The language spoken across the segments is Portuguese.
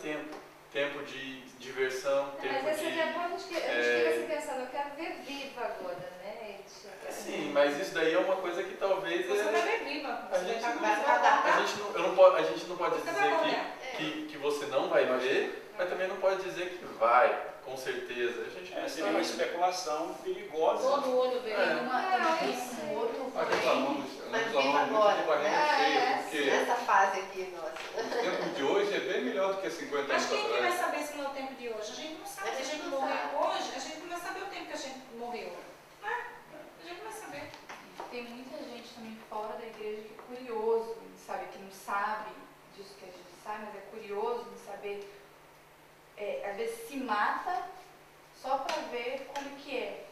tempo. Tempo de diversão, tempo mas de... é bom a gente fica assim pensando, eu quero ver viva agora, né? Sim, mas isso daí é uma coisa que talvez... Você vai ver viva. A gente não pode Você dizer que você não vai ver, mas também não pode dizer que vai, com certeza. A gente não seria uma especulação perigosa. Todo olho vê. Nessa fase aqui, nossa. O tempo de hoje é bem melhor do que 50 anos Mas quem que vai atrás. saber se não é o tempo de hoje? A gente não sabe. Se a gente morrer hoje, a gente não vai saber o tempo que a gente morreu. Não é? A gente não vai saber. Tem muita gente também fora da igreja que é curioso, sabe, que não sabe disso que a gente sabe, mas é curioso de saber, às vezes se mata só para ver como que é.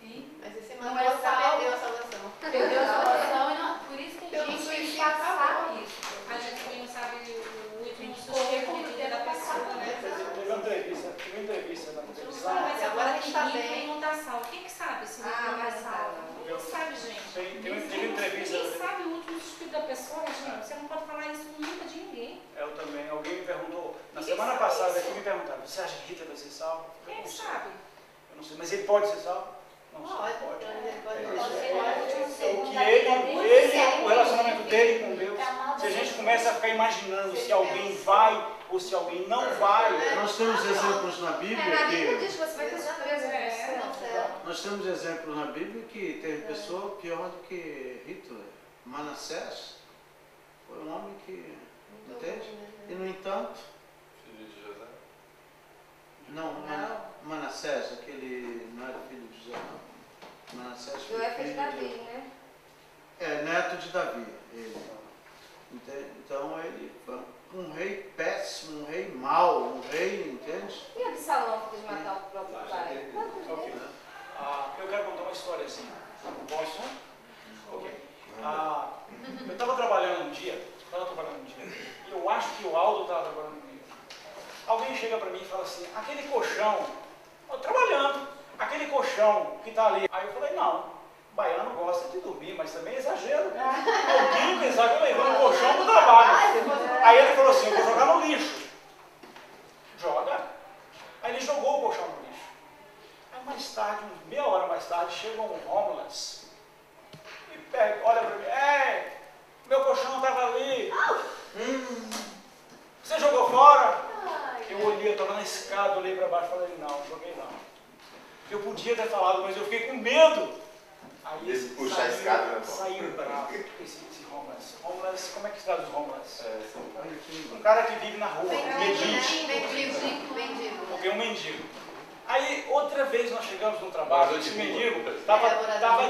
E mas esse não matou, perdeu a salvação. Perdeu a salvação, e não, por isso que a gente tem que passar isso. A gente também não sabe o último sossego de vida da pessoa, né? Teve uma entrevista na televisão. Mas agora que está ninguém bem. não dá salvo. Quem que sabe se ninguém não dá salvo? Ninguém sabe, gente. Teve entrevista. Ninguém sabe o último suspiro da pessoa, gente. Você não pode falar isso nunca de ninguém. Eu também. Alguém me perguntou, na semana passada aqui me perguntaram, você acha que Hitler vai ser salvo? Quem sabe? Eu não sei, mas ele pode ser salvo? Não sei, Pode. O relacionamento dele com Deus. Se a gente começa a ficar imaginando se alguém vai ou se alguém não vai. Nós temos exemplos na Bíblia Na Bíblia que... diz que você vai ter surpresa no céu. Nós temos exemplos na Bíblia que teve pessoa pior do que Hitler. Manassés foi um homem que... Entende? E no entanto... Filho de José? Não, Manassés, aquele não era filho de José, não. Manassés foi Não é filho filho de Davi, né? neto de Davi. Ele. Então ele foi um rei péssimo, um rei mau, um rei, entende? E Absalão que quis matar o próprio pai? Eu quero contar uma história assim. Posso? Ok. Eu estava trabalhando um dia, e eu acho que o Aldo estava trabalhando comigo. Alguém chega para mim e fala assim, aquele colchão, aquele colchão que está ali. Aí eu falei, não, baiano gosta de dormir, mas também é exagero. Alguém pensar que eu levando o colchão para o trabalho. Aí ele falou assim, eu vou jogar no lixo. Joga. Aí ele jogou o colchão no lixo. Aí mais tarde, meia hora mais tarde, chega um homeless e pega, olha para mim, meu colchão estava ali. Você jogou fora? Eu olhei, eu estava na escada, olhei para baixo e falei, não, joguei não. Eu podia ter falado, mas eu fiquei com medo. Aí Esse puxar a escada, né? Saiu bravo, esse homeless. Homeless, como é que se traduz homeless? Um cara que vive na rua, Mendigo. porque é um mendigo. Aí, outra vez nós chegamos no trabalho, esse mendigo estava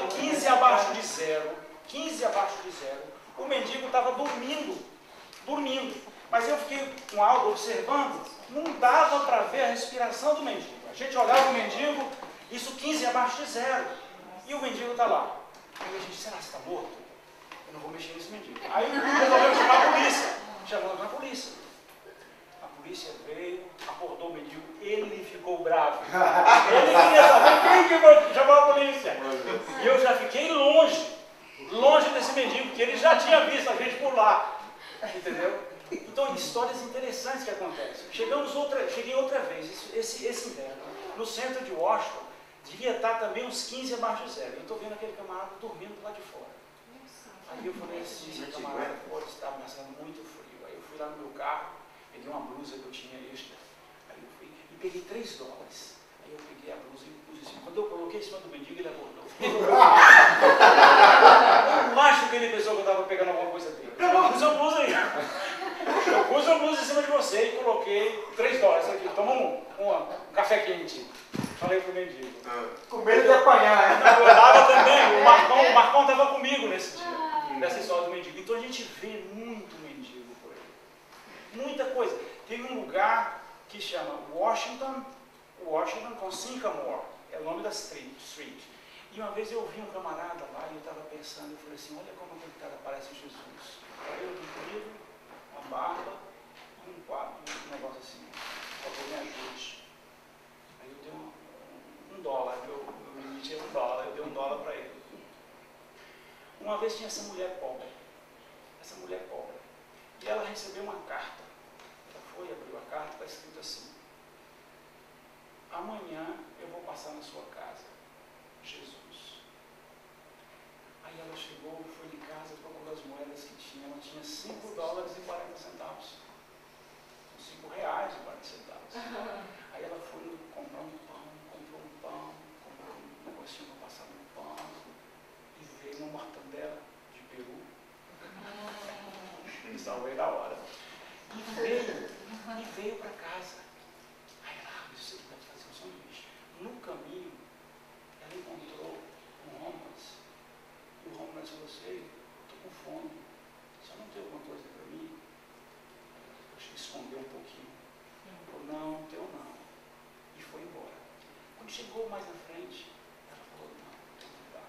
15 abaixo de zero. 15 abaixo de zero. O mendigo estava dormindo. Mas eu fiquei com algo observando, não dava para ver a respiração do mendigo. A gente olhava o mendigo, isso 15 abaixo de zero. E o mendigo está lá. Aí a gente, será que está morto? Eu não vou mexer nesse mendigo. Aí resolvemos chamar a polícia. Chamamos a polícia. A polícia veio, acordou o mendigo, ele ficou bravo. Ele queria saber quem que chamou a polícia. E eu já fiquei longe desse mendigo, que ele já tinha visto a gente por lá. Entendeu? Então, histórias interessantes que acontecem. Cheguei outra vez, esse inverno, no centro de Washington, devia estar também uns 15 abaixo de zero. Eu estou vendo aquele camarada dormindo lá de fora. Aí eu falei assim, esse camarada, está passando muito frio. Aí eu fui lá no meu carro, peguei uma blusa que eu tinha extra. Aí eu fui e peguei $3. Aí eu peguei a blusa e pus em cima. Quando eu coloquei em cima do mendigo, ele acordou. Eu acho que ele pensou que eu estava pegando alguma coisa dele. Pus a blusa aí. Eu pus a blusa em cima de você e coloquei $3 aqui. Toma um café quente. Falei pro mendigo. Com medo de apanhar, hein? Eu estava também, o Marcão estava comigo nesse dia, nessa história do mendigo. Então a gente vê muito mendigo por aí. Muita coisa. Tem um lugar que chama Washington com Sycamore. É o nome da street. E uma vez eu vi um camarada lá e eu estava pensando, eu falei assim, olha como aquele cara parece Jesus. Cabelo comprido, uma barba e um quadro, um negócio assim. Talvez me ajude. Aí eu dei $1, eu me tinha $1, eu dei $1 para ele. Uma vez tinha essa mulher pobre, e ela recebeu uma carta. Ela foi, abriu a carta, está amanhã eu vou passar na sua casa. Jesus. Aí ela chegou, foi em casa, procurou as moedas que tinha. Ela tinha $5,40. $5,40. Aí ela foi comprar um pão, comprou um negocinho para passar no pão e veio uma mortandela de peru. Me salvei da hora. E veio para casa. Aí ela disse que vai fazer um sanduíche. No caminho, ela encontrou um homeless. E o homeless falou assim: estou com fome. Você não tem alguma coisa para mim? Eu escondeu um pouquinho. Falou: não tenho não. E foi embora. Quando chegou mais na frente, ela falou: não tenho que dar.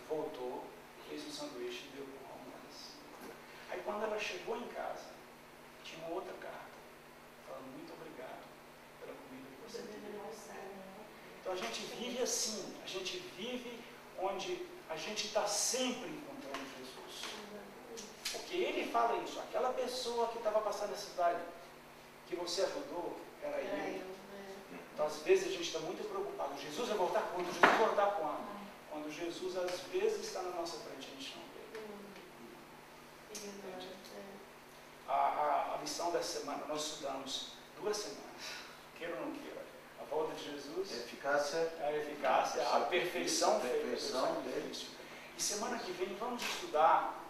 Voltou, fez um sanduíche e deu para o homeless. Aí quando ela chegou em casa, tinha uma outra carta falando: muito obrigado pela comida que você me deu. Então a gente vive assim, a gente vive onde a gente está sempre encontrando Jesus. Porque ele fala isso, aquela pessoa que estava passando na cidade, que você ajudou, era ele. Então às vezes a gente está muito preocupado: Jesus vai voltar quando? Jesus vai voltar quando? Quando Jesus às vezes está na nossa frente, a gente não vê. Entende? A lição dessa semana, nós estudamos 2 semanas, queira ou não queira, a volta de Jesus, a eficácia, a perfeição dele. E semana que vem vamos estudar